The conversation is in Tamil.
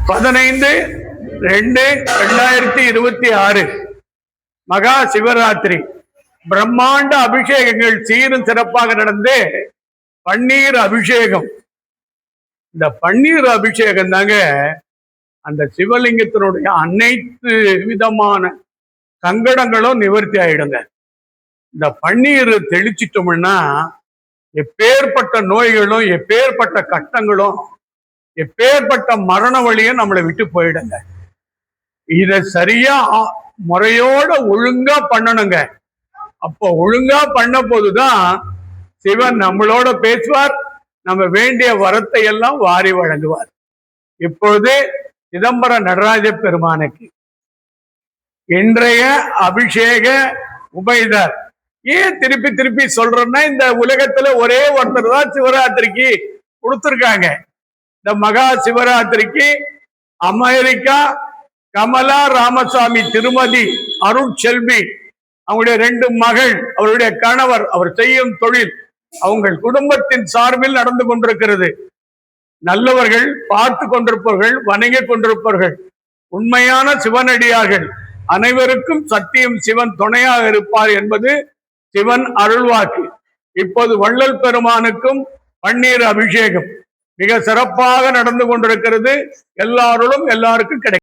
15/2/2026 மகா சிவராத்திரி பிரம்மாண்ட அபிஷேகங்கள் சீரும் சிறப்பாக நடந்து பன்னீர் அபிஷேகம். இந்த பன்னீர் அபிஷேகம் தாங்க அந்த சிவலிங்கத்தினுடைய அனைத்து விதமான சங்கடங்களும் நிவர்த்தி ஆயிடுங்க. இந்த பன்னீர் தெளிச்சிட்டோம்னா எப்பேற்பட்ட நோய்களும் எப்பேற்பட்ட கஷ்டங்களும் எப்பேற்பட்ட மரண வழியும் நம்மளை விட்டு போயிடுங்க. இத சரியா முறையோட ஒழுங்கா பண்ணணுங்க. அப்போ ஒழுங்கா பண்ண போதுதான் சிவன் நம்மளோட பேசுவார், நம்ம வேண்டிய வரத்தை எல்லாம் வாரி வழங்குவார். இப்பொழுது சிதம்பரம் நடராஜ பெருமானுக்கு இன்றைய அபிஷேக உபயதார். ஏன் திருப்பி திருப்பி சொல்றேன்னா, இந்த உலகத்துல ஒரே ஒருத்தர் தான் சிவராத்திரிக்கு கொடுத்திருக்காங்க. இந்த மகா சிவராத்திரிக்கு அமெரிக்கா கமலா ராமசாமி திருமதி அருட்செல்வி அவங்களுடைய 2 மகள், அவருடைய கணவர், அவர் செய்யும் தொழில் அவங்கள் குடும்பத்தின் சார்பில் நடந்து கொண்டிருக்கிறது. நல்லவர்கள், பார்த்து கொண்டிருப்பவர்கள், வணங்கிக் கொண்டிருப்பவர்கள், உண்மையான சிவனடியார்கள் அனைவருக்கும் சத்தியம் சிவன் துணையாக இருப்பார் என்பது சிவன் அருள்வாக்கு. இப்போது வள்ளல் பெருமானுக்கும் பன்னீர் அபிஷேகம் மிக சிறப்பாக நடந்து கொண்டிருக்கிறது. எல்லாருக்கும் கிடைக்கும்.